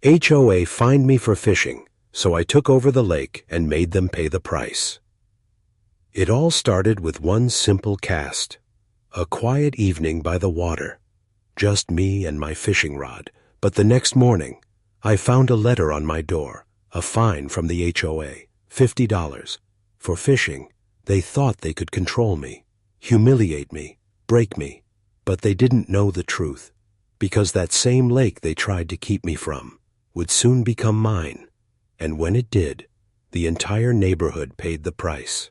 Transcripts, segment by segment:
HOA fined me for fishing, so I took over the lake and made them pay the price. It all started with one simple cast. A quiet evening by the water. Just me and my fishing rod. But the next morning, I found a letter on my door, a fine from the HOA, $50. For fishing, they thought they could control me, humiliate me, break me. But they didn't know the truth, because that same lake they tried to keep me from would soon become mine. And when it did, the entire neighborhood paid the price.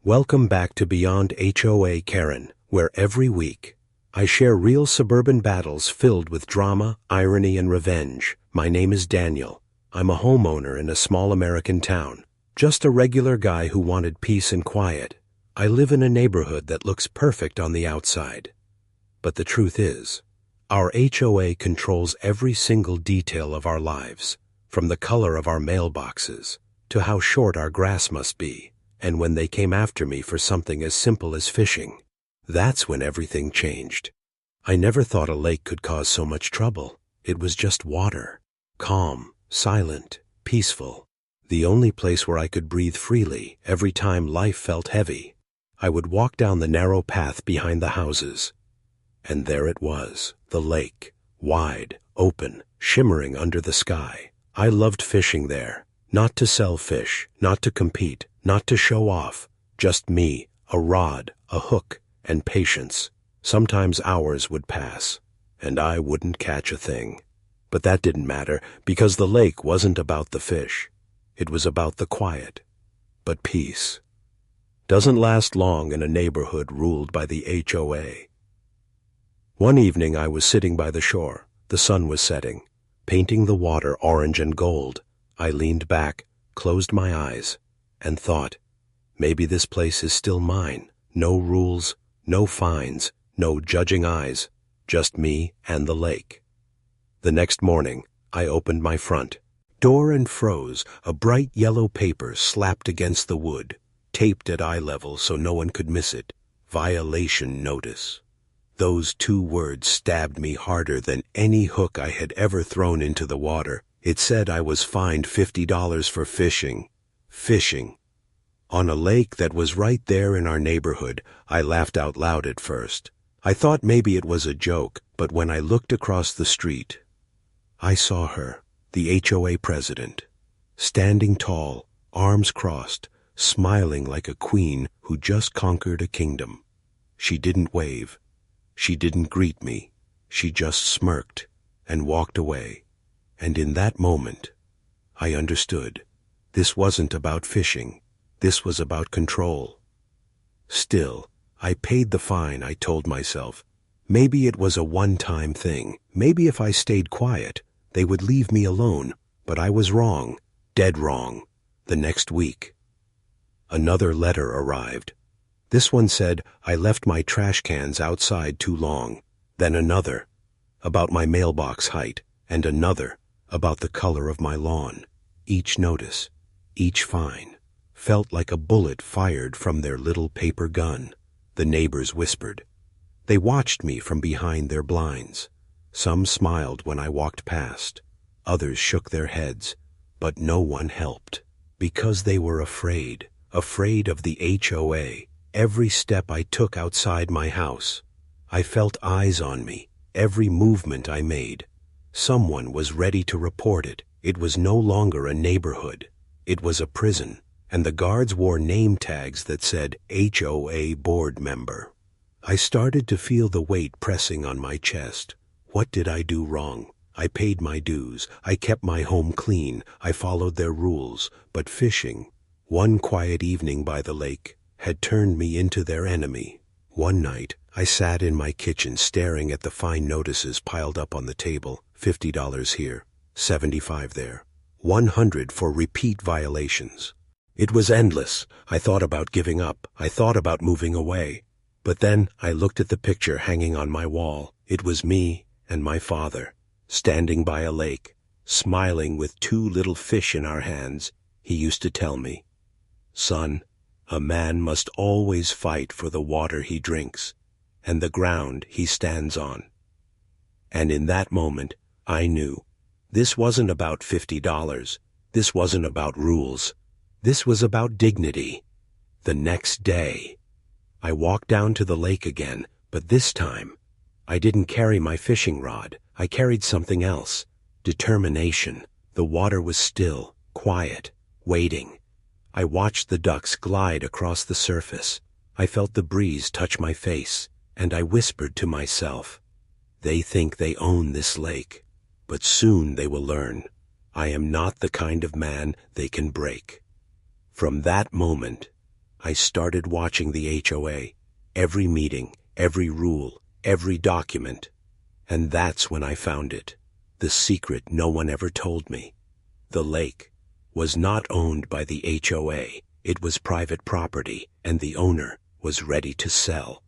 Welcome back to Beyond HOA, Karen, where every week I share real suburban battles filled with drama, irony, and revenge. My name is Daniel. I'm a homeowner in a small American town, just a regular guy who wanted peace and quiet. I live in a neighborhood that looks perfect on the outside. But the truth is, our HOA controls every single detail of our lives, from the color of our mailboxes to how short our grass must be. And when they came after me for something as simple as fishing, that's when everything changed. I never thought a lake could cause so much trouble. It was just water. Calm, silent, peaceful. The only place where I could breathe freely every time life felt heavy. I would walk down the narrow path behind the houses. And there it was, the lake, wide, open, shimmering under the sky. I loved fishing there. Not to sell fish, not to compete, not to show off. Just me, a rod, a hook, and patience. Sometimes hours would pass, and I wouldn't catch a thing. But that didn't matter, because the lake wasn't about the fish. It was about the quiet. But peace doesn't last long in a neighborhood ruled by the HOA. One evening I was sitting by the shore. The sun was setting, painting the water orange and gold. I leaned back, closed my eyes, and thought, maybe this place is still mine. No rules, no fines, no judging eyes, just me and the lake. The next morning, I opened my front door and froze. A bright yellow paper slapped against the wood, taped at eye level so no one could miss it. Violation notice. Those 2 words stabbed me harder than any hook I had ever thrown into the water. It said I was fined $50 for fishing. Fishing. On a lake that was right there in our neighborhood. I laughed out loud at first. I thought maybe it was a joke, but when I looked across the street, I saw her, the HOA president, standing tall, arms crossed, smiling like a queen who just conquered a kingdom. She didn't wave. She didn't greet me. She just smirked and walked away. And in that moment, I understood. This wasn't about fishing. This was about control. Still, I paid the fine, I told myself. Maybe it was a one-time thing. Maybe if I stayed quiet, they would leave me alone. But I was wrong, dead wrong. The next week, another letter arrived. This one said I left my trash cans outside too long. Then another, about my mailbox height, and another, about the color of my lawn. Each notice, each fine, felt like a bullet fired from their little paper gun. The neighbors whispered. They watched me from behind their blinds. Some smiled when I walked past. Others shook their heads, but no one helped. Because they were afraid of the HOA. Every step I took outside my house, I felt eyes on me. Every movement I made, someone was ready to report it. It was no longer a neighborhood. It was a prison, and the guards wore name tags that said HOA board member. I started to feel the weight pressing on my chest. What did I do wrong? I paid my dues. I kept my home clean. I followed their rules. But fishing, one quiet evening by the lake, had turned me into their enemy. One night, I sat in my kitchen staring at the fine notices piled up on the table. $50 here, $75 there, $100 for repeat violations. It was endless. I thought about giving up. I thought about moving away. But then I looked at the picture hanging on my wall. It was me and my father, standing by a lake, smiling with 2 little fish in our hands. He used to tell me, "Son, a man must always fight for the water he drinks and the ground he stands on." And in that moment, I knew This wasn't about $50. This wasn't about rules. This was about dignity. The next day, I walked down to the lake again, but this time, I didn't carry my fishing rod. I carried something else. Determination. The water was still, quiet, waiting. I watched the ducks glide across the surface. I felt the breeze touch my face, and I whispered to myself, "They think they own this lake, but soon they will learn. I am not the kind of man they can break." From that moment, I started watching the HOA, every meeting, every rule, every document. And that's when I found it, the secret no one ever told me. The lake was not owned by the HOA. It was private property, and the owner was ready to sell.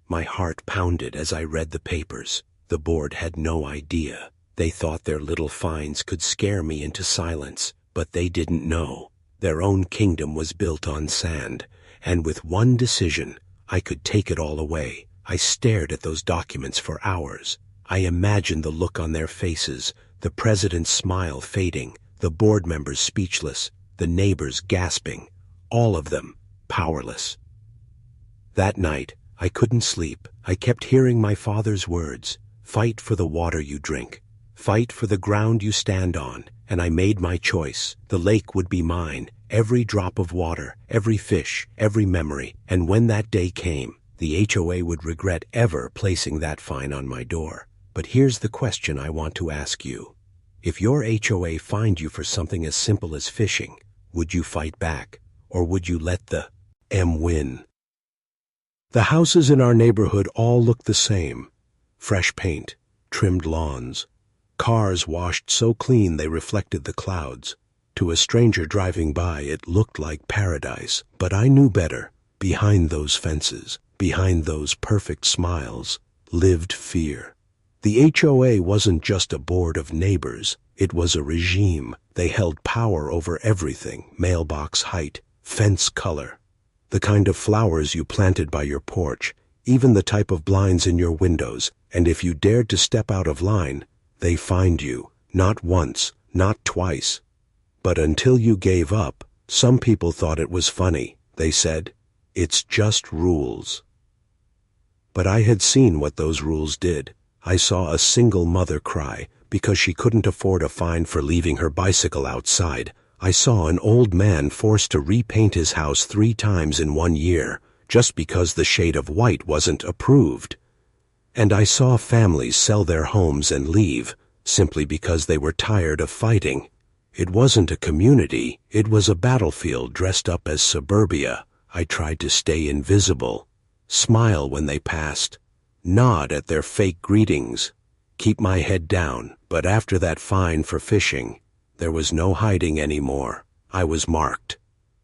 My heart pounded as I read the papers. The board had no idea. They thought their little fines could scare me into silence, but they didn't know. Their own kingdom was built on sand, and with one decision, I could take it all away. I stared at those documents for hours. I imagined the look on their faces, the president's smile fading, the board members speechless, the neighbors gasping, all of them powerless. That night, I couldn't sleep. I kept hearing my father's words, "Fight for the water you drink. Fight for the ground you stand on." And I made my choice. The lake would be mine, every drop of water, every fish, every memory. And when that day came, the HOA would regret ever placing that fine on my door. But here's the question I want to ask you. If your HOA fined you for something as simple as fishing, would you fight back, or would you let the M win? The houses in our neighborhood all looked the same. Fresh paint, trimmed lawns, cars washed so clean they reflected the clouds. To a stranger driving by, it looked like paradise. But I knew better. Behind those fences, behind those perfect smiles, lived fear. The HOA wasn't just a board of neighbors. It was a regime. They held power over everything: mailbox height, fence color, the kind of flowers you planted by your porch, even the type of blinds in your windows. And if you dared to step out of line, they fined you, not once, not twice. But until you gave up, some people thought it was funny. They said, "It's just rules." But I had seen what those rules did. I saw a single mother cry because she couldn't afford a fine for leaving her bicycle outside. I saw an old man forced to repaint his house 3 times in 1 year just because the shade of white wasn't approved. And I saw families sell their homes and leave simply because they were tired of fighting. It wasn't a community, it was a battlefield dressed up as suburbia. I tried to stay invisible, smile when they passed, nod at their fake greetings, keep my head down. But after that fine for fishing, there was no hiding anymore. I was marked.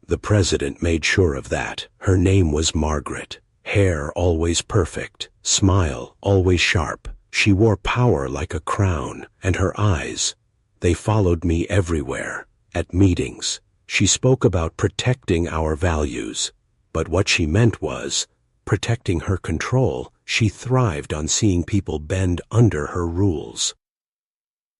The president made sure of that. Her name was Margaret. Hair always perfect, smile always sharp. She wore power like a crown, and her eyes, they followed me everywhere. At meetings, she spoke about protecting our values. But what she meant was protecting her control. She thrived on seeing people bend under her rules.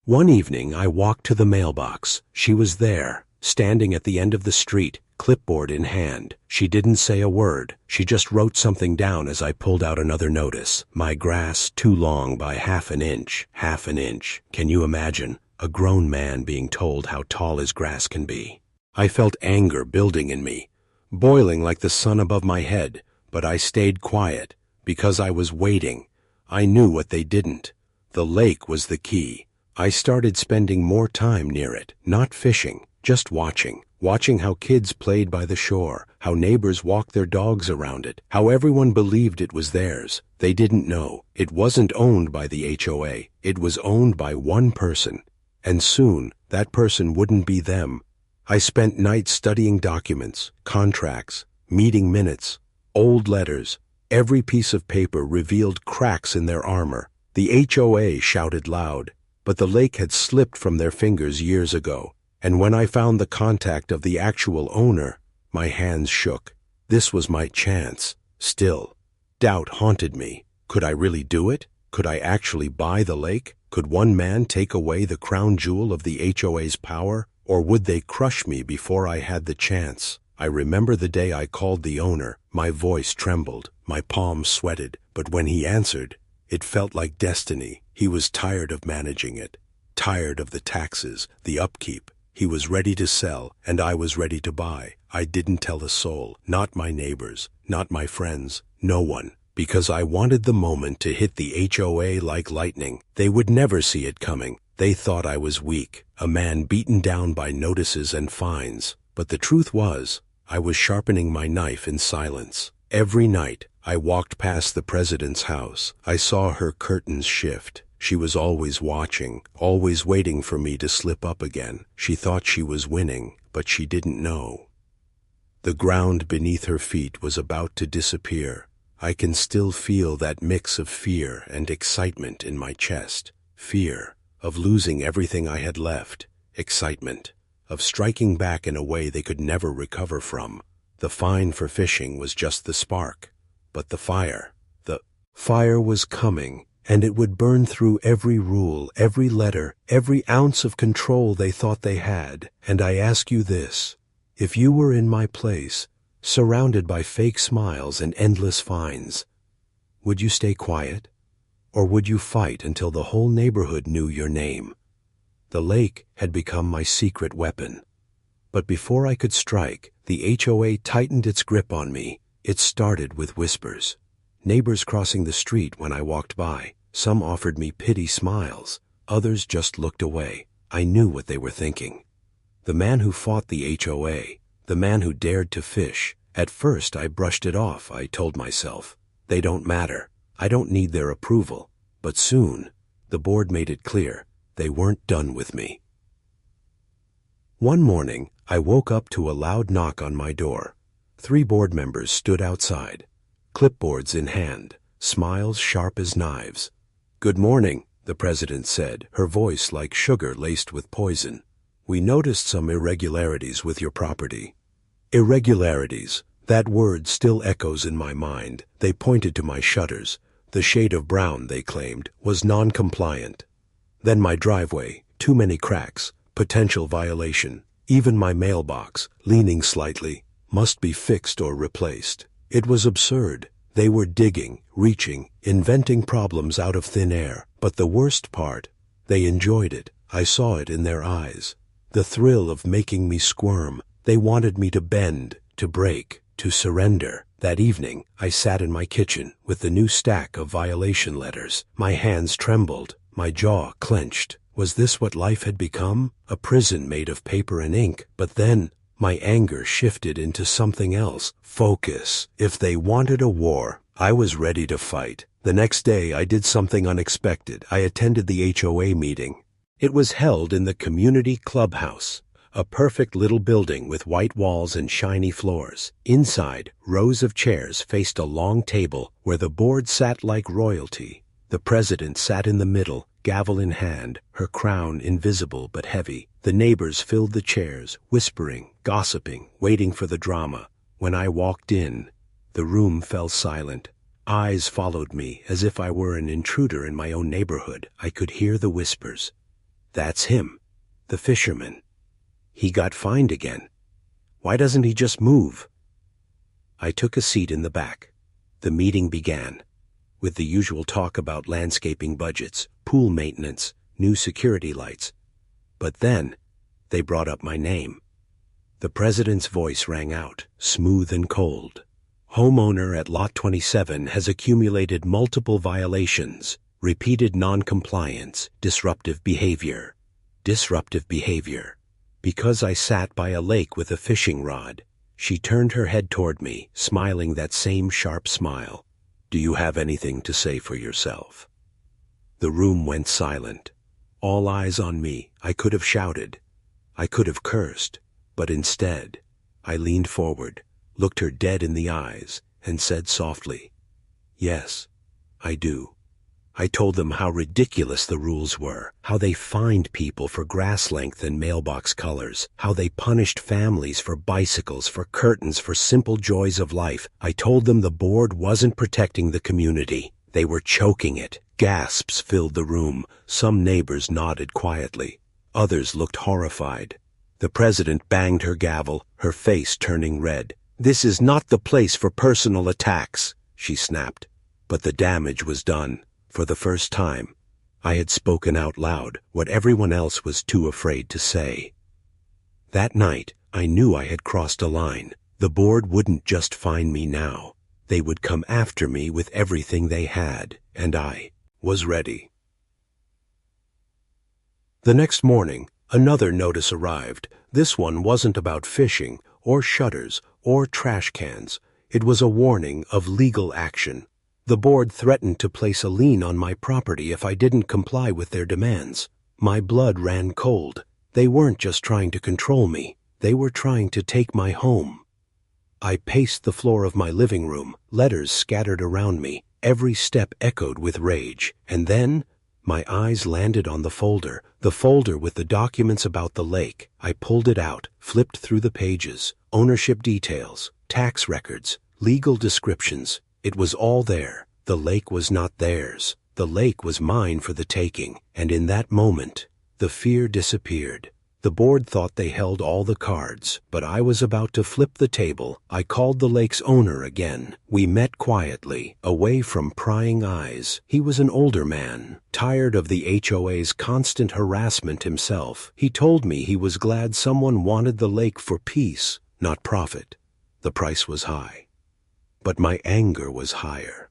One evening, I walked to the mailbox. She was there, standing at the end of the street, clipboard in hand. She didn't say a word. She just wrote something down as I pulled out another notice. "My grass too long by half an inch, half an inch." Can you imagine a grown man being told how tall his grass can be? I felt anger building in me, boiling like the sun above my head, but I stayed quiet because I was waiting. I knew what they didn't. The lake was the key. I started spending more time near it, not fishing, just watching how kids played by the shore, how neighbors walked their dogs around it, how everyone believed it was theirs. They didn't know. It wasn't owned by the HOA. It was owned by one person. And soon, that person wouldn't be them. I spent nights studying documents, contracts, meeting minutes, old letters. Every piece of paper revealed cracks in their armor. The HOA shouted loud, but the lake had slipped from their fingers years ago. And when I found the contact of the actual owner, my hands shook. This was my chance. Still, doubt haunted me. Could I really do it? Could I actually buy the lake? Could one man take away the crown jewel of the HOA's power, or would they crush me before I had the chance? I remember the day I called the owner. My voice trembled, my palms sweated, but when he answered, it felt like destiny. He was tired of managing it, tired of the taxes, the upkeep. He was ready to sell, and I was ready to buy. I didn't tell a soul, not my neighbors, not my friends, no one, because I wanted the moment to hit the HOA like lightning. They would never see it coming. They thought I was weak, a man beaten down by notices and fines. But the truth was, I was sharpening my knife in silence. Every night, I walked past the president's house. I saw her curtains shift. She was always watching, always waiting for me to slip up again. She thought she was winning, but she didn't know. The ground beneath her feet was about to disappear. I can still feel that mix of fear and excitement in my chest. Fear of losing everything I had left. Excitement of striking back in a way they could never recover from. The fine for fishing was just the spark, but the fire was coming, and it would burn through every rule, every letter, every ounce of control they thought they had. And I ask you this, if you were in my place, surrounded by fake smiles and endless fines, would you stay quiet? Or would you fight until the whole neighborhood knew your name? The lake had become my secret weapon. But before I could strike, the HOA tightened its grip on me. It started with whispers. Neighbors crossing the street when I walked by. Some offered me pity smiles. Others just looked away. I knew what they were thinking. The man who fought the HOA, the man who dared to fish. At first I brushed it off, I told myself. They don't matter. I don't need their approval. But soon, the board made it clear, they weren't done with me. One morning, I woke up to a loud knock on my door. 3 board members stood outside, clipboards in hand, smiles sharp as knives. "Good morning," the president said, her voice like sugar laced with poison. "We noticed some irregularities with your property." Irregularities. That word still echoes in my mind. They pointed to my shutters. The shade of brown, they claimed, was non-compliant. Then my driveway, too many cracks, potential violation. Even my mailbox, leaning slightly, must be fixed or replaced. It was absurd. They were digging, reaching, inventing problems out of thin air. But the worst part, they enjoyed it. I saw it in their eyes. The thrill of making me squirm. They wanted me to bend, to break, to surrender. That evening, I sat in my kitchen with the new stack of violation letters. My hands trembled, my jaw clenched. Was this what life had become? A prison made of paper and ink? But then, my anger shifted into something else. Focus. If they wanted a war, I was ready to fight. The next day, I did something unexpected. I attended the HOA meeting. It was held in the community clubhouse, a perfect little building with white walls and shiny floors. Inside, rows of chairs faced a long table where the board sat like royalty. The president sat in the middle, gavel in hand, her crown invisible but heavy. The neighbors filled the chairs, whispering, gossiping, waiting for the drama. When I walked in, the room fell silent. Eyes followed me as if I were an intruder in my own neighborhood. I could hear the whispers. "That's him, the fisherman. He got fined again. Why doesn't he just move?" I took a seat in the back. The meeting began, with the usual talk about landscaping budgets, pool maintenance, new security lights. But then, they brought up my name. The president's voice rang out, smooth and cold. "Homeowner at Lot 27 has accumulated multiple violations, repeated non-compliance, disruptive behavior." Disruptive behavior. Because I sat by a lake with a fishing rod, she turned her head toward me, smiling that same sharp smile. "Do you have anything to say for yourself?" The room went silent. All eyes on me. I could have shouted. I could have cursed. But instead, I leaned forward, looked her dead in the eyes, and said softly, "Yes, I do." I told them how ridiculous the rules were, how they fined people for grass length and mailbox colors, how they punished families for bicycles, for curtains, for simple joys of life. I told them the board wasn't protecting the community. They were choking it, Gasps filled the room. Some neighbors nodded quietly. Others looked horrified. The president banged her gavel, her face turning red. "This is not the place for personal attacks," she snapped. But the damage was done. For the first time, I had spoken out loud what everyone else was too afraid to say. That night, I knew I had crossed a line. The board wouldn't just find me now. They would come after me with everything they had, and I was ready. The next morning, another notice arrived. This one wasn't about fishing, or shutters, or trash cans. It was a warning of legal action. The board threatened to place a lien on my property if I didn't comply with their demands. My blood ran cold. They weren't just trying to control me. They were trying to take my home. I paced the floor of my living room, letters scattered around me. Every step echoed with rage. And then, my eyes landed on the folder with the documents about the lake. I pulled it out, flipped through the pages. Ownership details, tax records, legal descriptions. It was all there. The lake was not theirs. The lake was mine for the taking. And in that moment, the fear disappeared. The board thought they held all the cards, but I was about to flip the table. I called the lake's owner again. We met quietly, away from prying eyes. He was an older man, tired of the HOA's constant harassment himself. He told me he was glad someone wanted the lake for peace, not profit. The price was high. But my anger was higher.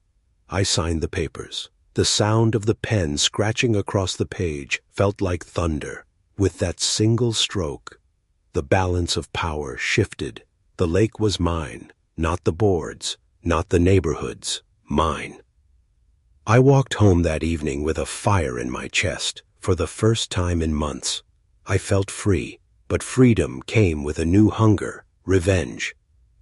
I signed the papers. The sound of the pen scratching across the page felt like thunder. With that single stroke, the balance of power shifted. The lake was mine, not the board's, not the neighborhood's, mine. I walked home that evening with a fire in my chest. For the first time in months, I felt free, but freedom came with a new hunger, revenge.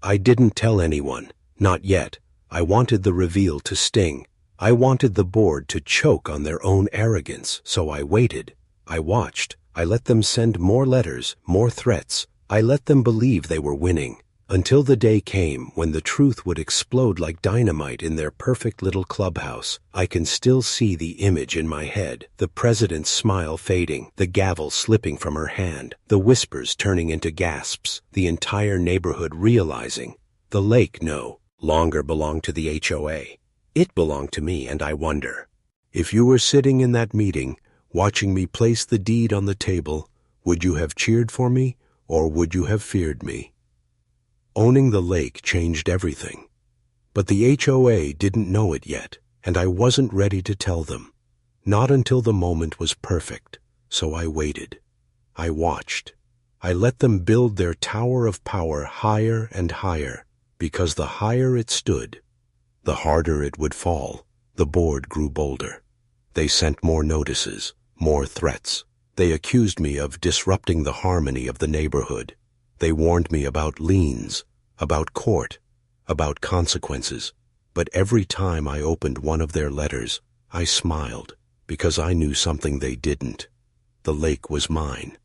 I didn't tell anyone, not yet. I wanted the reveal to sting. I wanted the board to choke on their own arrogance, so I waited. I watched. I let them send more letters, more threats. I let them believe they were winning, until the day came when the truth would explode like dynamite in their perfect little clubhouse. I can still see the image in my head, the president's smile fading, the gavel slipping from her hand, the whispers turning into gasps, the entire neighborhood realizing the lake no longer belonged to the HOA. It belonged to me, and I wonder, if you were sitting in that meeting, watching me place the deed on the table, would you have cheered for me, or would you have feared me? Owning the lake changed everything. But the HOA didn't know it yet, and I wasn't ready to tell them. Not until the moment was perfect, so I waited. I watched. I let them build their tower of power higher and higher, because the higher it stood, the harder it would fall. The board grew bolder. They sent more notices, more threats. They accused me of disrupting the harmony of the neighborhood. They warned me about liens, about court, about consequences. But every time I opened one of their letters, I smiled, because I knew something they didn't. The lake was mine.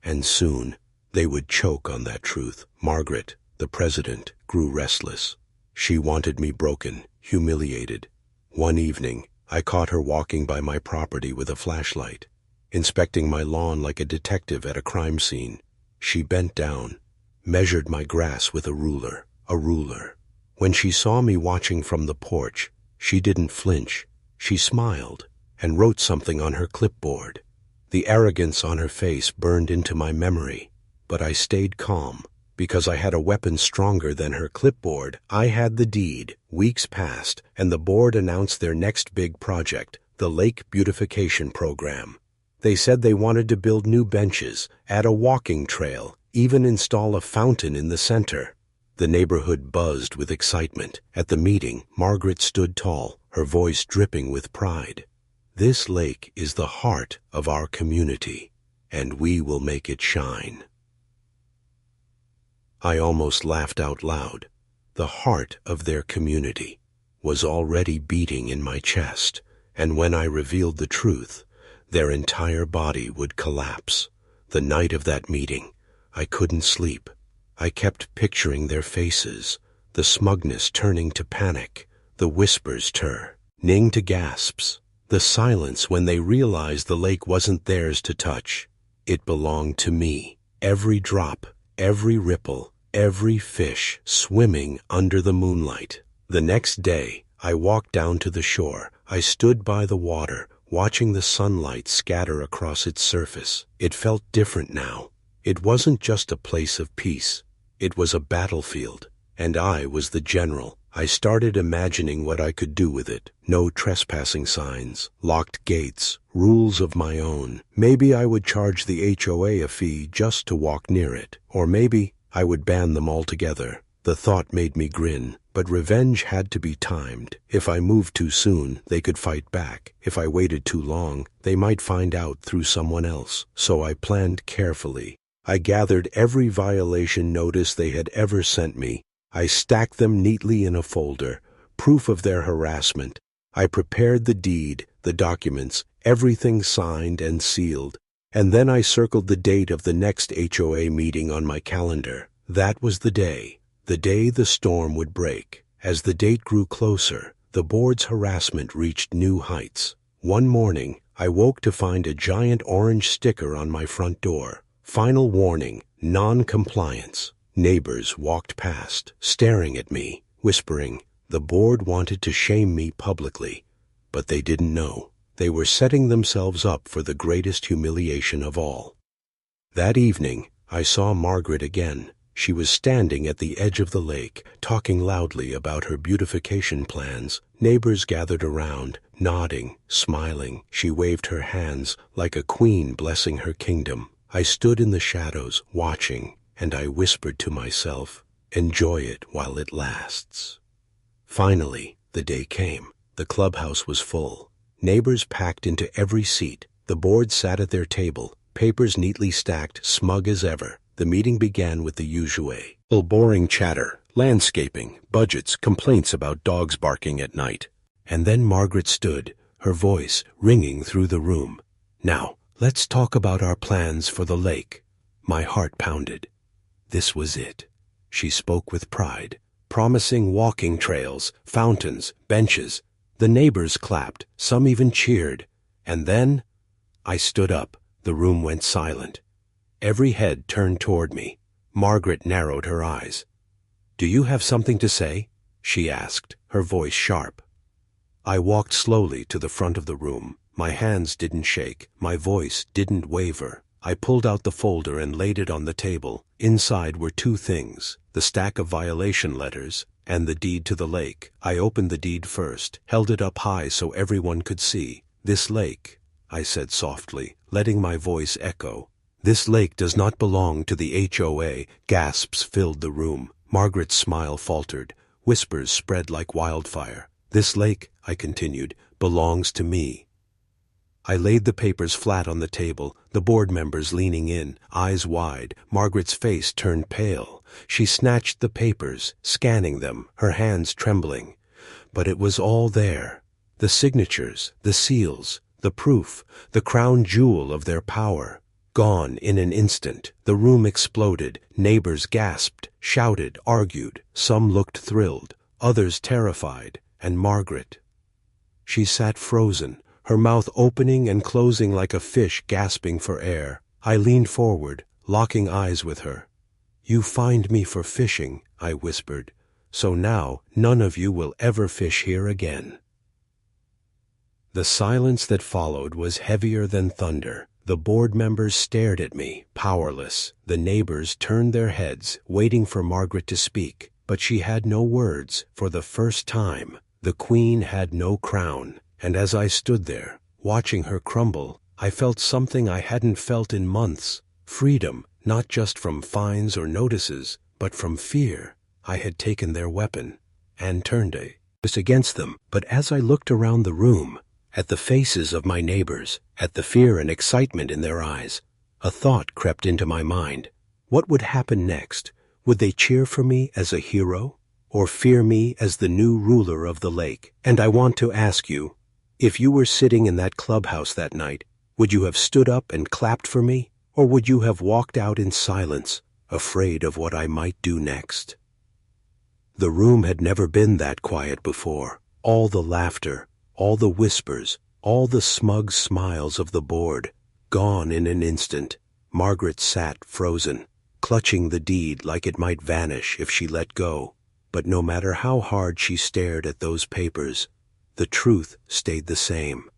And soon, they would choke on that truth. Margaret, the president, grew restless. She wanted me broken, humiliated. One evening, I caught her walking by my property with a flashlight, inspecting my lawn like a detective at a crime scene. She bent down, measured my grass with a ruler. When she saw me watching from the porch, she didn't flinch. She smiled and wrote something on her clipboard. The arrogance on her face burned into my memory, but I stayed calm. Because I had a weapon stronger than her clipboard. I had the deed. Weeks passed, and the board announced their next big project, the Lake Beautification Program. They said they wanted to build new benches, add a walking trail, even install a fountain in the center. The neighborhood buzzed with excitement. At the meeting, Margaret stood tall, her voice dripping with pride. "This lake is the heart of our community, and we will make it shine." I almost laughed out loud. The heart of their community was already beating in my chest, and when I revealed the truth, their entire body would collapse. The night of that meeting, I couldn't sleep. I kept picturing their faces, the smugness turning to panic, the whispers turning to gasps, The silence when they realized the lake wasn't theirs to touch. It belonged to me. Every drop, every ripple, every fish swimming under the moonlight. The next day, I walked down to the shore. I stood by the water, watching the sunlight scatter across its surface. It felt different now. It wasn't just a place of peace. It was a battlefield, and I was the general. I started imagining what I could do with it. No trespassing signs, locked gates, rules of my own. Maybe I would charge the HOA a fee just to walk near it, or maybe I would ban them altogether. The thought made me grin, but revenge had to be timed. If I moved too soon, they could fight back. If I waited too long, they might find out through someone else. So I planned carefully. I gathered every violation notice they had ever sent me. I stacked them neatly in a folder, proof of their harassment. I prepared the deed, the documents, everything signed and sealed. And then I circled the date of the next HOA meeting on my calendar. That was the day the storm would break. As the date grew closer, the board's harassment reached new heights. One morning, I woke to find a giant orange sticker on my front door. Final warning, non-compliance. Neighbors walked past, staring at me, whispering, the board wanted to shame me publicly. But they didn't know. They were setting themselves up for the greatest humiliation of all. That evening, I saw Margaret again. She was standing at the edge of the lake, talking loudly about her beautification plans. Neighbors gathered around, nodding, smiling. She waved her hands like a queen blessing her kingdom. I stood in the shadows, watching, and I whispered to myself, enjoy it while it lasts. Finally, the day came. The clubhouse was full. Neighbors packed into every seat. The board sat at their table, papers neatly stacked, smug as ever. The meeting began with the usual boring chatter, landscaping, budgets, complaints about dogs barking at night. And then Margaret stood, her voice ringing through the room. Now, let's talk about our plans for the lake. My heart pounded. This was it. She spoke with pride, promising walking trails, fountains, benches. The neighbors clapped, some even cheered. And then I stood up. The room went silent. Every head turned toward me. Margaret narrowed her eyes. Do you have something to say? She asked, her voice sharp. I walked slowly to the front of the room. My hands didn't shake. My voice didn't waver. I pulled out the folder and laid it on the table. Inside were two things, the stack of violation letters and the deed to the lake. I opened the deed first, held it up high so everyone could see. This lake, I said softly, letting my voice echo. This lake does not belong to the HOA. Gasps filled the room. Margaret's smile faltered. Whispers spread like wildfire. This lake, I continued, belongs to me. I laid the papers flat on the table, the board members leaning in, eyes wide. Margaret's face turned pale. She snatched the papers, scanning them, her hands trembling. But it was all there. The signatures, the seals, the proof, the crown jewel of their power. Gone in an instant. The room exploded. Neighbors gasped, shouted, argued. Some looked thrilled, others terrified. And Margaret. She sat frozen, her mouth opening and closing like a fish gasping for air. I leaned forward, locking eyes with her. You fined me for fishing, I whispered. So now none of you will ever fish here again. The silence that followed was heavier than thunder. The board members stared at me, powerless. The neighbors turned their heads, waiting for Margaret to speak. But she had no words. For the first time, the queen had no crown. And as I stood there, watching her crumble, I felt something I hadn't felt in months. Freedom, not just from fines or notices, but from fear. I had taken their weapon and turned it against them. But as I looked around the room, at the faces of my neighbors, at the fear and excitement in their eyes, a thought crept into my mind. What would happen next? Would they cheer for me as a hero, or fear me as the new ruler of the lake? And I want to ask you, if you were sitting in that clubhouse that night, would you have stood up and clapped for me, or would you have walked out in silence, afraid of what I might do next? The room had never been that quiet before. All the laughter, all the whispers, All the smug smiles of the board, gone in an instant. Margaret sat frozen, clutching the deed like it might vanish if she let go. But no matter how hard she stared at those papers, the truth stayed the same.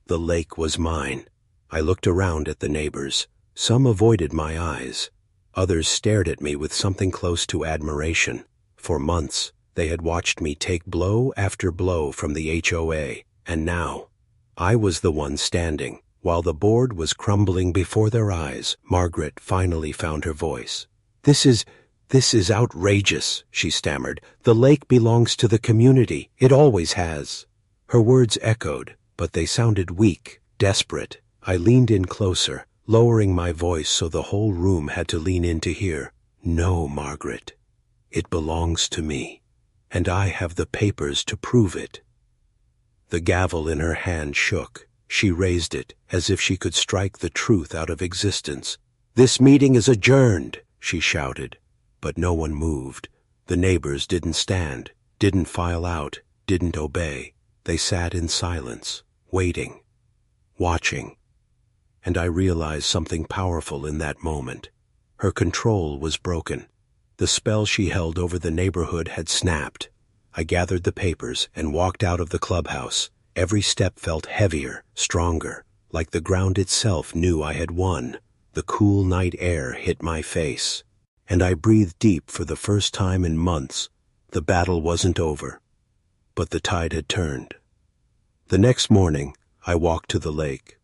The lake was mine. I looked around at the neighbors. Some avoided my eyes. Others stared at me with something close to admiration. For months, they had watched me take blow after blow from the HOA, and now, I was the one standing. While the board was crumbling before their eyes, Margaret finally found her voice. This is outrageous," she stammered. "The lake belongs to the community. It always has." Her words echoed, but they sounded weak, desperate. I leaned in closer, lowering my voice so the whole room had to lean in to hear. "No, Margaret. It belongs to me, and I have the papers to prove it." The gavel in her hand shook. She raised it, as if she could strike the truth out of existence. "This meeting is adjourned," she shouted. But no one moved. The neighbors didn't stand, didn't file out, didn't obey. They sat in silence, waiting, watching. And I realized something powerful in that moment. Her control was broken. The spell she held over the neighborhood had snapped. I gathered the papers and walked out of the clubhouse. Every step felt heavier, stronger, like the ground itself knew I had won. The cool night air hit my face, and I breathed deep for the first time in months. The battle wasn't over, but the tide had turned. The next morning, I walked to the lake.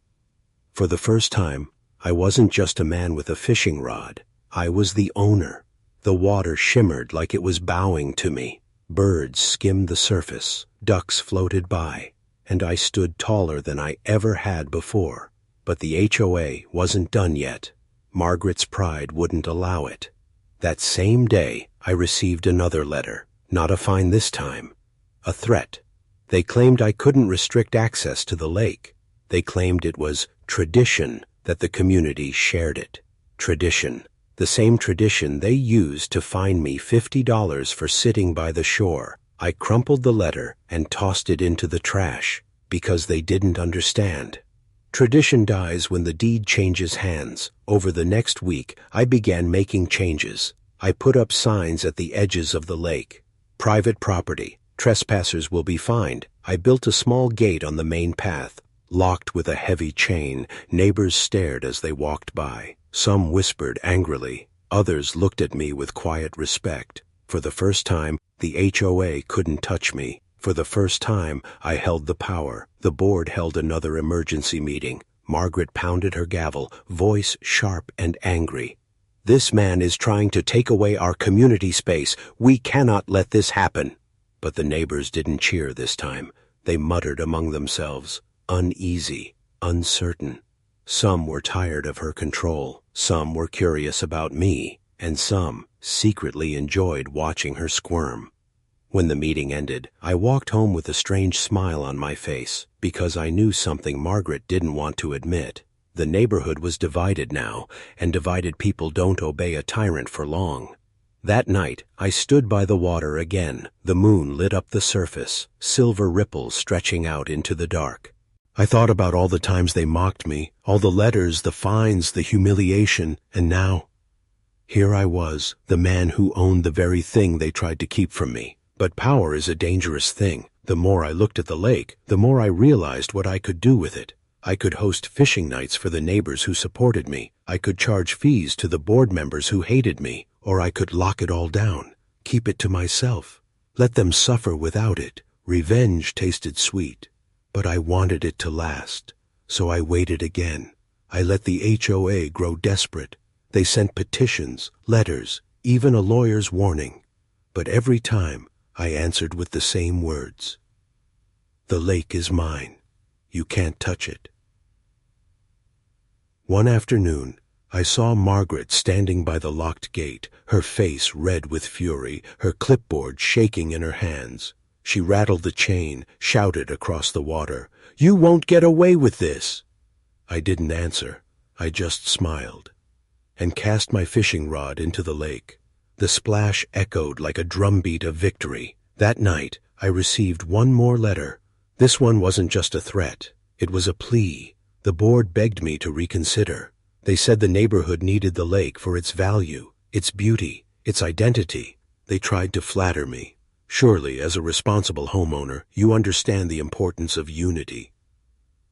For the first time, I wasn't just a man with a fishing rod. I was the owner. The water shimmered like it was bowing to me. Birds skimmed the surface, ducks floated by, and I stood taller than I ever had before. But the HOA wasn't done yet. Margaret's pride wouldn't allow it. That same day, I received another letter, not a fine this time, a threat. They claimed I couldn't restrict access to the lake. They claimed it was tradition that the community shared it. Tradition. The same tradition they used to fine me $50 for sitting by the shore. I crumpled the letter and tossed it into the trash because they didn't understand. Tradition dies when the deed changes hands. Over the next week, I began making changes. I put up signs at the edges of the lake. Private property. Trespassers will be fined. I built a small gate on the main path, locked with a heavy chain. Neighbors stared as they walked by. Some whispered angrily. Others looked at me with quiet respect. For the first time, the HOA couldn't touch me. For the first time, I held the power. The board held another emergency meeting. Margaret pounded her gavel, voice sharp and angry. "This man is trying to take away our community space. We cannot let this happen." But the neighbors didn't cheer this time. They muttered among themselves, uneasy, uncertain. Some were tired of her control. Some were curious about me, and some secretly enjoyed watching her squirm. When the meeting ended, I walked home with a strange smile on my face, because I knew something Margaret didn't want to admit. The neighborhood was divided now, and divided people don't obey a tyrant for long. That night, I stood by the water again. The moon lit up the surface, silver ripples stretching out into the dark. I thought about all the times they mocked me, all the letters, the fines, the humiliation, and now, here I was, the man who owned the very thing they tried to keep from me. But power is a dangerous thing. The more I looked at the lake, the more I realized what I could do with it. I could host fishing nights for the neighbors who supported me. I could charge fees to the board members who hated me, or I could lock it all down, keep it to myself, let them suffer without it. Revenge tasted sweet, but I wanted it to last, so I waited again. I let the HOA grow desperate. They sent petitions, letters, even a lawyer's warning. But every time, I answered with the same words. "The lake is mine. You can't touch it." One afternoon, I saw Margaret standing by the locked gate, her face red with fury, her clipboard shaking in her hands. She rattled the chain, shouted across the water, "You won't get away with this!" I didn't answer. I just smiled and cast my fishing rod into the lake. The splash echoed like a drumbeat of victory. That night, I received one more letter. This one wasn't just a threat. It was a plea. The board begged me to reconsider. They said the neighborhood needed the lake for its value, its beauty, its identity. They tried to flatter me. Surely, as a responsible homeowner, you understand the importance of unity.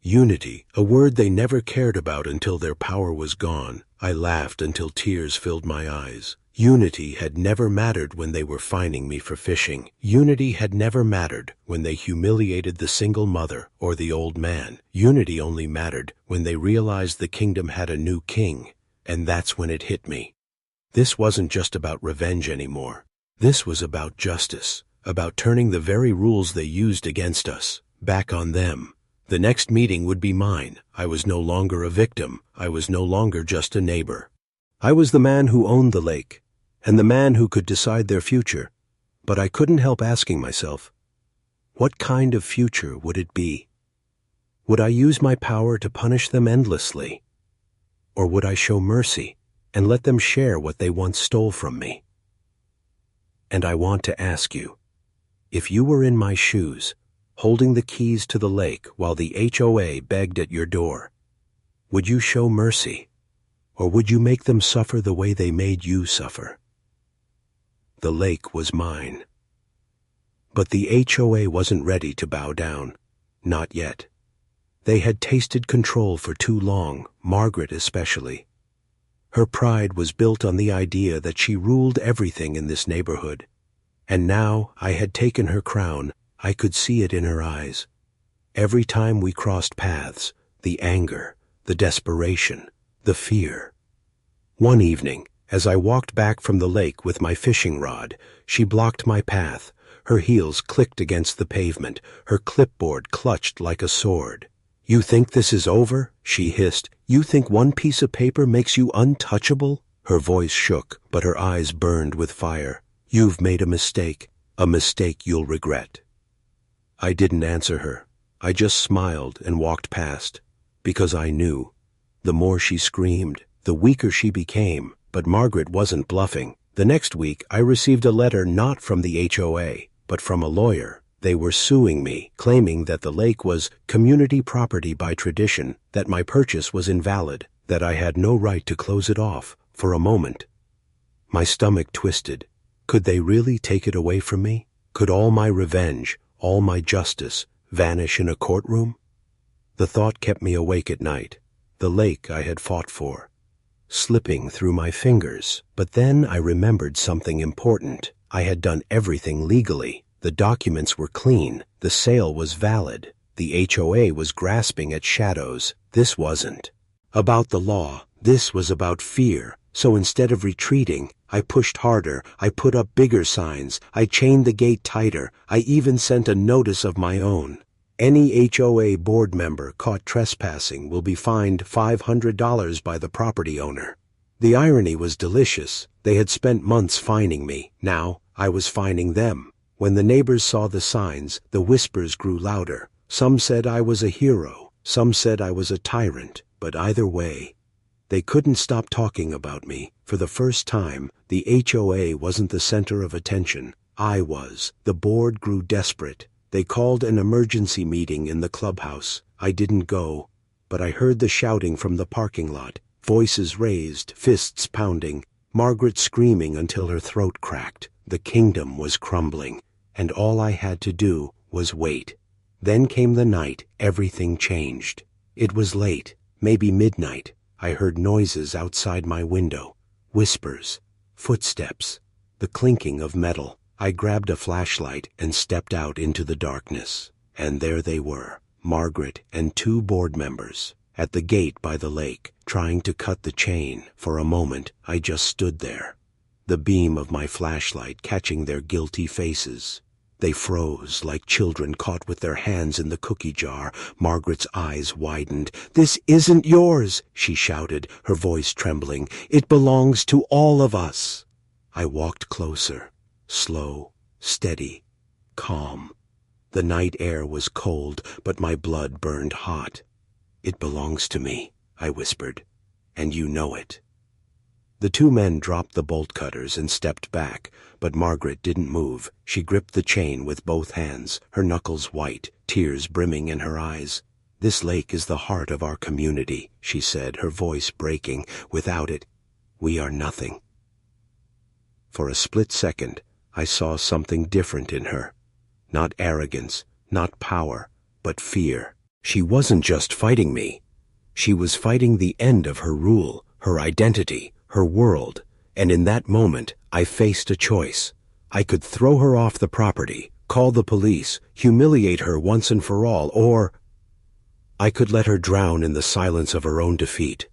Unity, a word they never cared about until their power was gone. I laughed until tears filled my eyes. Unity had never mattered when they were fining me for fishing. Unity had never mattered when they humiliated the single mother or the old man. Unity only mattered when they realized the kingdom had a new king, and that's when it hit me. This wasn't just about revenge anymore. This was about justice, about turning the very rules they used against us back on them. The next meeting would be mine. I was no longer a victim. I was no longer just a neighbor. I was the man who owned the lake, and the man who could decide their future. But I couldn't help asking myself, what kind of future would it be? Would I use my power to punish them endlessly? Or would I show mercy and let them share what they once stole from me? And I want to ask you, if you were in my shoes, holding the keys to the lake while the HOA begged at your door, would you show mercy, or would you make them suffer the way they made you suffer? The lake was mine. But the HOA wasn't ready to bow down. Not yet. They had tasted control for too long, Margaret especially. Her pride was built on the idea that she ruled everything in this neighborhood. And now I had taken her crown. I could see it in her eyes. Every time we crossed paths, the anger, the desperation, the fear. One evening, as I walked back from the lake with my fishing rod, she blocked my path. Her heels clicked against the pavement. Her clipboard clutched like a sword. "You think this is over?" she hissed. "You think one piece of paper makes you untouchable?" Her voice shook, but her eyes burned with fire. "You've made a mistake you'll regret." I didn't answer her. I just smiled and walked past, because I knew. The more she screamed, the weaker she became, but Margaret wasn't bluffing. The next week, I received a letter not from the HOA, but from a lawyer. They were suing me, claiming that the lake was community property by tradition, that my purchase was invalid, that I had no right to close it off. For a moment, my stomach twisted. Could they really take it away from me? Could all my revenge, all my justice, vanish in a courtroom? The thought kept me awake at night. The lake I had fought for, slipping through my fingers. But then I remembered something important. I had done everything legally. The documents were clean. The sale was valid. The HOA was grasping at shadows. This wasn't about the law. This was about fear. So instead of retreating, I pushed harder. I put up bigger signs. I chained the gate tighter. I even sent a notice of my own. Any HOA board member caught trespassing will be fined $500 by the property owner. The irony was delicious. They had spent months fining me. Now I was fining them. When the neighbors saw the signs, the whispers grew louder. Some said I was a hero. Some said I was a tyrant. But either way, they couldn't stop talking about me. For the first time, the HOA wasn't the center of attention. I was. The board grew desperate. They called an emergency meeting in the clubhouse. I didn't go, but I heard the shouting from the parking lot. Voices raised, fists pounding, Margaret screaming until her throat cracked. The kingdom was crumbling, and all I had to do was wait. Then came the night everything changed. It was late, maybe midnight. I heard noises outside my window, whispers, footsteps, the clinking of metal. I grabbed a flashlight and stepped out into the darkness. And there they were, Margaret and 2 board members, at the gate by the lake, trying to cut the chain. For a moment, I just stood there, the beam of my flashlight catching their guilty faces. They froze like children caught with their hands in the cookie jar. Margaret's eyes widened. "This isn't yours," she shouted, her voice trembling. "It belongs to all of us." I walked closer, slow, steady, calm. The night air was cold, but my blood burned hot. "It belongs to me," I whispered, "and you know it." The 2 men dropped the bolt cutters and stepped back, but Margaret didn't move. She gripped the chain with both hands, her knuckles white, tears brimming in her eyes. "This lake is the heart of our community," she said, her voice breaking. "Without it, we are nothing." For a split second, I saw something different in her. Not arrogance, not power, but fear. She wasn't just fighting me. She was fighting the end of her rule, her identity, her world. And in that moment, I faced a choice. I could throw her off the property, call the police, humiliate her once and for all, or I could let her drown in the silence of her own defeat.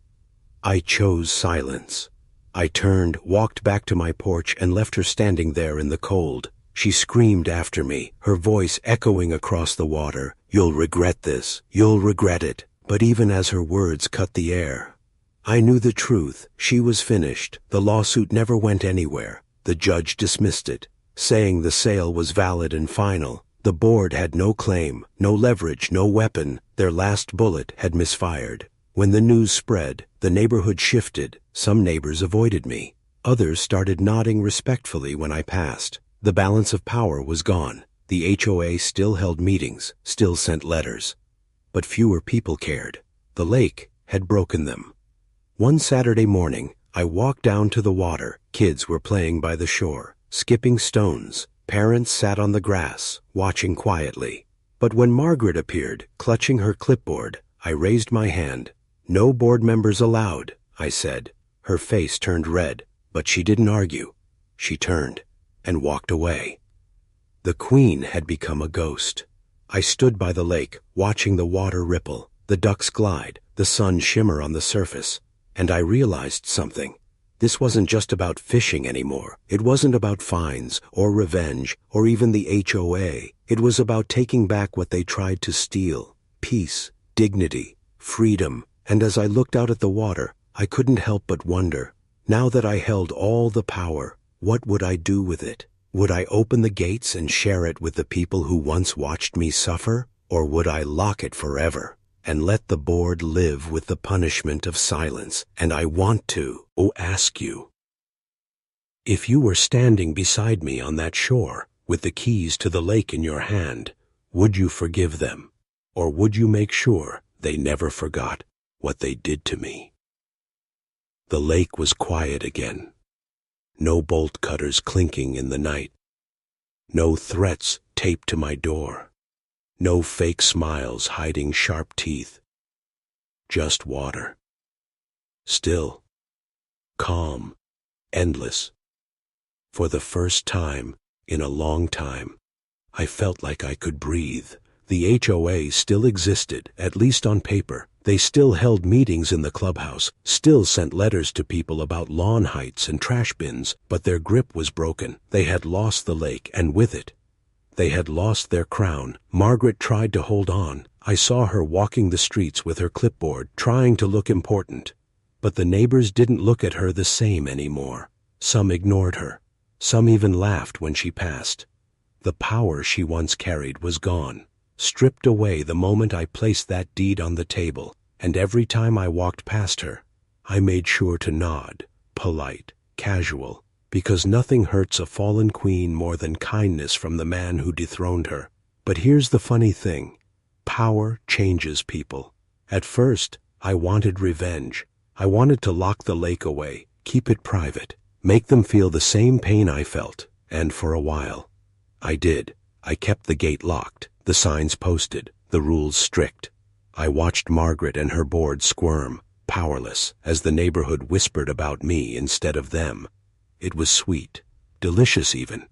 I chose silence. I turned, walked back to my porch, and left her standing there in the cold. She screamed after me, her voice echoing across the water, "You'll regret this. You'll regret it." But even as her words cut the air, I knew the truth. She was finished. The lawsuit never went anywhere. The judge dismissed it, saying the sale was valid and final. The board had no claim, no leverage, no weapon. Their last bullet had misfired. When the news spread, the neighborhood shifted. Some neighbors avoided me. Others started nodding respectfully when I passed. The balance of power was gone. The HOA still held meetings, still sent letters. But fewer people cared. The lake had broken them. One Saturday morning, I walked down to the water. Kids were playing by the shore, skipping stones. Parents sat on the grass, watching quietly. But when Margaret appeared, clutching her clipboard, I raised my hand. "No board members allowed," I said. Her face turned red, but she didn't argue. She turned and walked away. The Queen had become a ghost. I stood by the lake, watching the water ripple, the ducks glide, the sun shimmer on the surface, and I realized something. This wasn't just about fishing anymore. It wasn't about fines or revenge or even the HOA. It was about taking back what they tried to steal: peace, dignity, freedom. And as I looked out at the water, I couldn't help but wonder, now that I held all the power, what would I do with it? Would I open the gates and share it with the people who once watched me suffer? Or would I lock it forever and let the board live with the punishment of silence? And I want to ask you, if you were standing beside me on that shore with the keys to the lake in your hand, would you forgive them? Or would you make sure they never forgot what they did to me? The lake was quiet again. No bolt cutters clinking in the night. No threats taped to my door. No fake smiles hiding sharp teeth. Just water. Still, calm, endless. For the first time in a long time, I felt like I could breathe. The HOA still existed, at least on paper. They still held meetings in the clubhouse, still sent letters to people about lawn heights and trash bins, but their grip was broken. They had lost the lake, and with it, they had lost their crown. Margaret tried to hold on. I saw her walking the streets with her clipboard, trying to look important. But the neighbors didn't look at her the same anymore. Some ignored her. Some even laughed when she passed. The power she once carried was gone, stripped away the moment I placed that deed on the table, and every time I walked past her, I made sure to nod, polite, casual, because nothing hurts a fallen queen more than kindness from the man who dethroned her. But here's the funny thing. Power changes people. At first, I wanted revenge. I wanted to lock the lake away, keep it private, make them feel the same pain I felt, and for a while, I did. I kept the gate locked, the signs posted, the rules strict. I watched Margaret and her board squirm, powerless, as the neighborhood whispered about me instead of them. It was sweet, delicious even.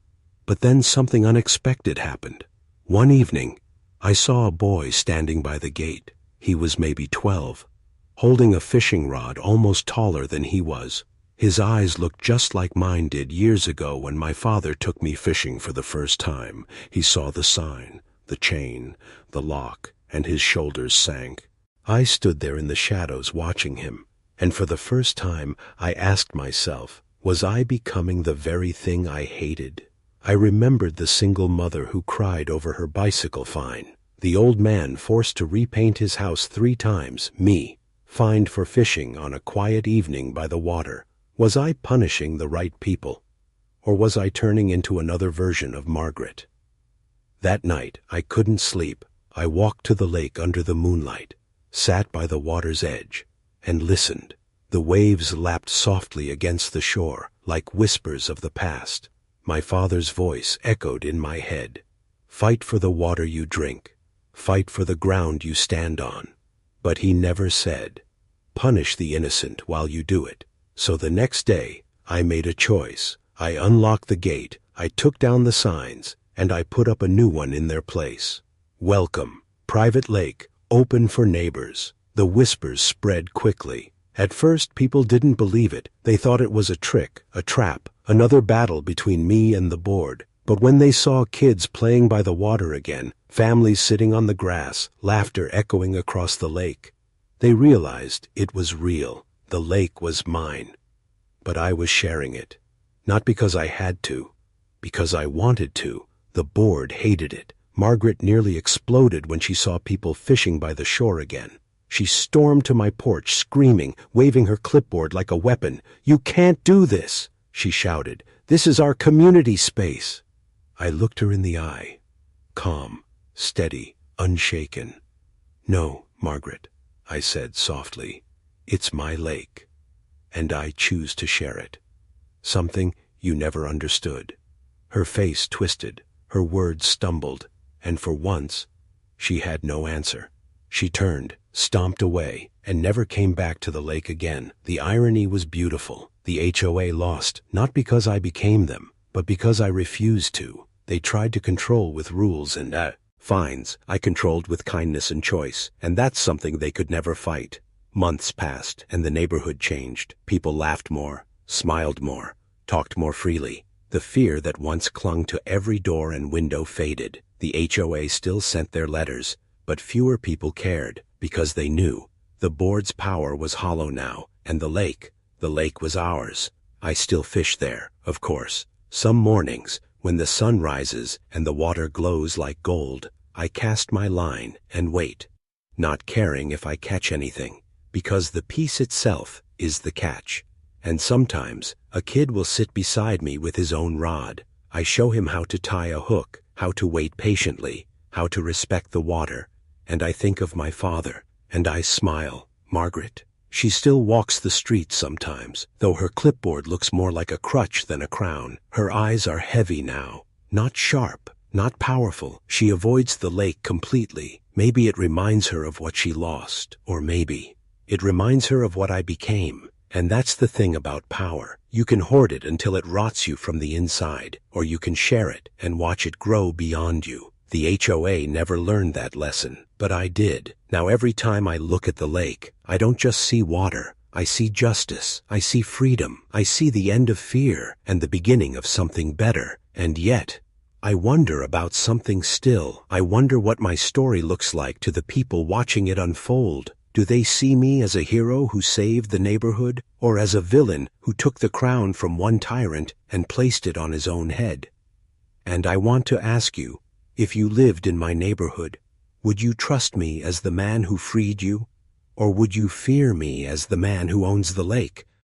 But then something unexpected happened. One evening, I saw a boy standing by the gate. He was maybe 12, holding a fishing rod almost taller than he was. His eyes looked just like mine did years ago when my father took me fishing for the first time. He saw the sign, the chain, the lock, and his shoulders sank. I stood there in the shadows watching him, and for the first time I asked myself, was I becoming the very thing I hated? I remembered the single mother who cried over her bicycle fine, the old man forced to repaint his house 3 times, me, fined for fishing on a quiet evening by the water. Was I punishing the right people? Or was I turning into another version of Margaret? That night, I couldn't sleep. I walked to the lake under the moonlight, sat by the water's edge, and listened. The waves lapped softly against the shore, like whispers of the past. My father's voice echoed in my head. Fight for the water you drink. Fight for the ground you stand on. But he never said, punish the innocent while you do it. So the next day, I made a choice. I unlocked the gate, I took down the signs, and I put up a new one in their place. Welcome, private lake, open for neighbors. The whispers spread quickly. At first, people didn't believe it. They thought it was a trick, a trap, another battle between me and the board. But when they saw kids playing by the water again, families sitting on the grass, laughter echoing across the lake, they realized it was real. The lake was mine. But I was sharing it. Not because I had to, because I wanted to. The board hated it. Margaret nearly exploded when she saw people fishing by the shore again. She stormed to my porch, screaming, waving her clipboard like a weapon. "You can't do this," she shouted. "This is our community space." I looked her in the eye, calm, steady, unshaken. "No, Margaret," I said softly. "It's my lake, and I choose to share it." Something you never understood. Her face twisted, her words stumbled, and for once, she had no answer. She turned, stomped away, and never came back to the lake again. The irony was beautiful. The HOA lost, not because I became them, but because I refused to. They tried to control with rules and fines. I controlled with kindness and choice, and that's something they could never fight. Months passed, and the neighborhood changed. People laughed more, smiled more, talked more freely. The fear that once clung to every door and window faded. The HOA still sent their letters, but fewer people cared, because they knew the board's power was hollow now, and the lake was ours. I still fish there, of course. Some mornings, when the sun rises and the water glows like gold, I cast my line and wait, not caring if I catch anything, because the peace itself is the catch. And sometimes, a kid will sit beside me with his own rod. I show him how to tie a hook, how to wait patiently, how to respect the water, and I think of my father, and I smile. Margaret. She still walks the streets sometimes, though her clipboard looks more like a crutch than a crown. Her eyes are heavy now, not sharp, not powerful. She avoids the lake completely. Maybe it reminds her of what she lost, or maybe it reminds her of what I became. And that's the thing about power. You can hoard it until it rots you from the inside, or you can share it and watch it grow beyond you. The HOA never learned that lesson, but I did. Now every time I look at the lake, I don't just see water. I see justice. I see freedom. I see the end of fear and the beginning of something better. And yet, I wonder about something still. I wonder what my story looks like to the people watching it unfold. Do they see me as a hero who saved the neighborhood, or as a villain who took the crown from one tyrant and placed it on his own head? And I want to ask you, if you lived in my neighborhood, would you trust me as the man who freed you, or would you fear me as the man who owns the lake?